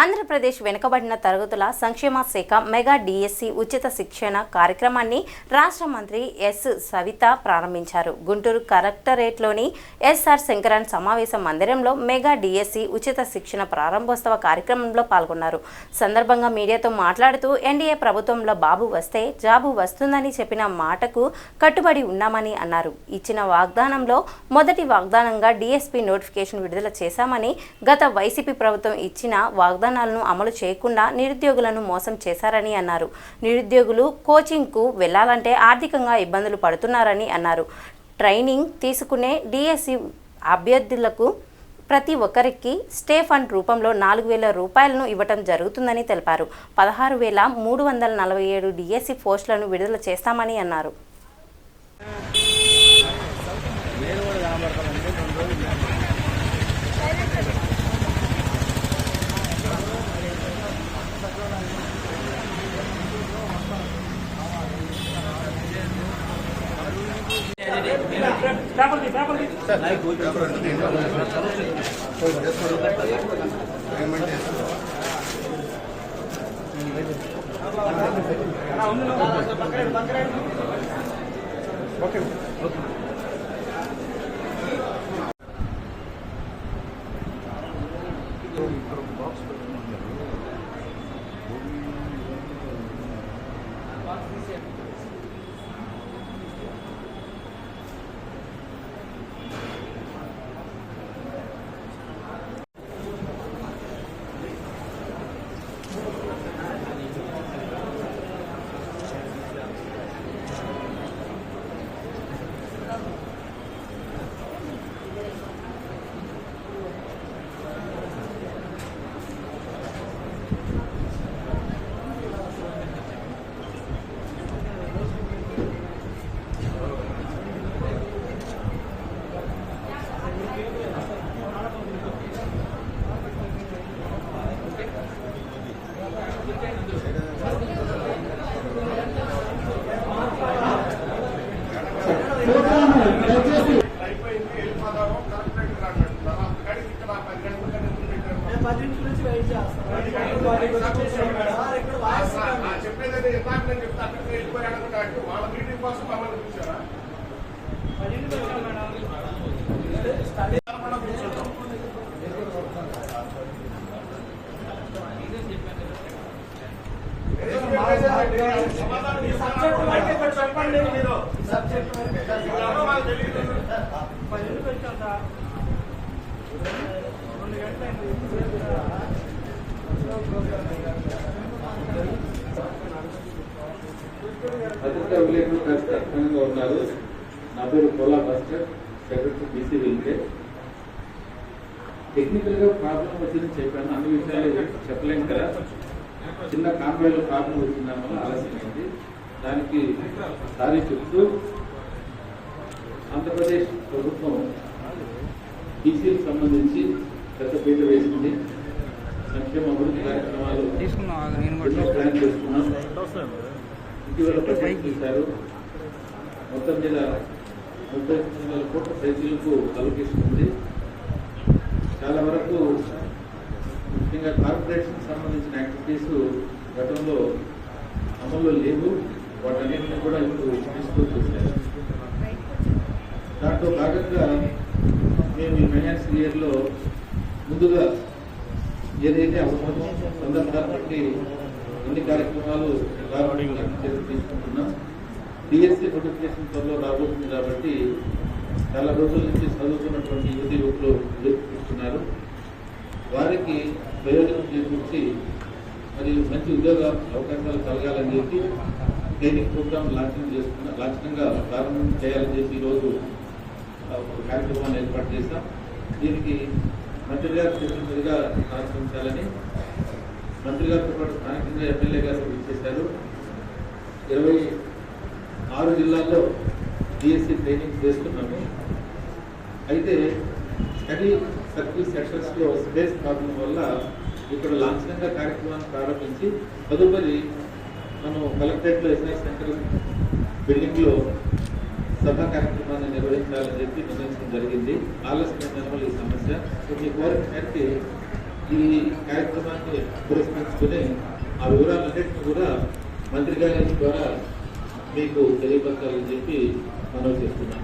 ఆంధ్రప్రదేశ్ వెనుకబడిన తరగతుల సంక్షేమ శాఖ మెగా డిఎస్సి ఉచిత శిక్షణ కార్యక్రమాన్ని రాష్ట్ర మంత్రి ఎస్ సవిత ప్రారంభించారు. గుంటూరు కలెక్టరేట్లోని ఎస్ఆర్ శంకరన్ సమావేశ మందిరంలో మెగా డిఎస్సి ఉచిత శిక్షణ ప్రారంభోత్సవ కార్యక్రమంలో పాల్గొన్నారు. సందర్భంగా మీడియాతో మాట్లాడుతూ ఎన్డీఏ ప్రభుత్వంలో బాబు వస్తే జాబు వస్తుందని చెప్పిన మాటకు కట్టుబడి ఉన్నామని అన్నారు. ఇచ్చిన వాగ్దానంలో మొదటి వాగ్దానంగా డిఎస్పి నోటిఫికేషన్ విడుదల చేశామని, గత వైసీపీ ప్రభుత్వం ఇచ్చిన వాగ్దానాలను అమలు చేయకుండా నిరుద్యోగులను మోసం చేశారని అన్నారు. నిరుద్యోగులు కోచింగ్కు వెళ్లాలంటే ఆర్థికంగా ఇబ్బందులు పడుతున్నారని అన్నారు. ట్రైనింగ్ తీసుకునే డిఎస్సి అభ్యర్థులకు ప్రతి ఒక్కరికి స్టే ఫండ్ రూపంలో 4,000 రూపాయలను ఇవ్వటం జరుగుతుందని తెలిపారు. 16,347 డిఎస్సి పోస్టులను విడుదల చేస్తామని అన్నారు. ఉన్నారు. నా పేరు Kola master, secretary BC welfare. Technical గా ప్రాబ్లం వచ్చిందని చెప్పాను. అన్ని విషయాలు చెప్పలేము కదా. చిన్న కాన్వాయ్లో ప్రాబ్లం వచ్చిన వల్ల ఆలస్యమైంది. దానికి సారీ చెప్తూ ఆంధ్రప్రదేశ్ ప్రభుత్వం బీసీలకు సంబంధించి పెద్దపీట వేసింది. సంక్షేమ అభివృద్ధి కార్యక్రమాలు ప్లాన్ చేసుకున్నాం. ఇటీవల బడ్జెట్ చేశారు. మొత్తం మీద 30,000 కోట్ల సైకిళ్లకు అలొకేషన్ ఉంది. చాలా వరకు ముఖ్యంగా కార్పొరేషన్ సంబంధించిన యాక్టివిటీస్ గతంలో అమల్లో లేవు. వాటన్నింటినీ కూడా ఇప్పుడు తీసుకొచ్చేసారు. దాంట్లో భాగంగా మేము ఈ ఫైనాన్షియల్ ఇయర్లో ముందుగా ఏదైతే అవసరమో సందర్భాన్ని బట్టి అన్ని కార్యక్రమాలు తీసుకుంటున్నాం. డిఎస్సి నోటిఫికేషన్ త్వరలో రాబోతుంది కాబట్టి చాలా రోజుల నుంచి చదువుతున్నటువంటి యువకులు ఎదుర్కొంటున్నారు. వారికి ప్రయోజనం చేకూర్చి మరియు మంచి ఉద్యోగ అవకాశాలు కలగాలని చెప్పి ట్రైనింగ్ ప్రోగ్రామ్ లాంఛనంగా ప్రారంభం చేయాలని చెప్పి ఈరోజు ఒక కార్యక్రమాన్ని ఏర్పాటు చేశాం. దీనికి మంత్రి గారు చెప్పినట్టుగా సహకరించాలని మంత్రి గారితో పాటు స్థానికంగా ఎమ్మెల్యే గారు ఇచ్చేశారు. 26 జిల్లాల్లో డిఎస్సి ట్రైనింగ్ చేస్తున్నాము. అయితే స్టడీ సర్కిల్ సెక్షన్స్లో స్పేస్ ప్రాబ్లం వల్ల ఇక్కడ లాంఛనంగా కార్యక్రమాన్ని ప్రారంభించి తదుపరి మనం కలెక్టరేట్లో ఎస్ఐ సెంటర్ బిల్డింగ్లో సభా కార్యక్రమాన్ని నిర్వహించాలని చెప్పి నిర్ణయించడం జరిగింది. ఆలస్యమైన ఈ సమస్య. మీ కోరిక మేరకు ఈ కార్యక్రమాన్ని పురస్కరించుకుని ఆ వివరాలన్నింటినీ కూడా మంత్రి గారి ద్వారా మీకు తెలియపరచాలని చెప్పి మనవి చేస్తున్నాం.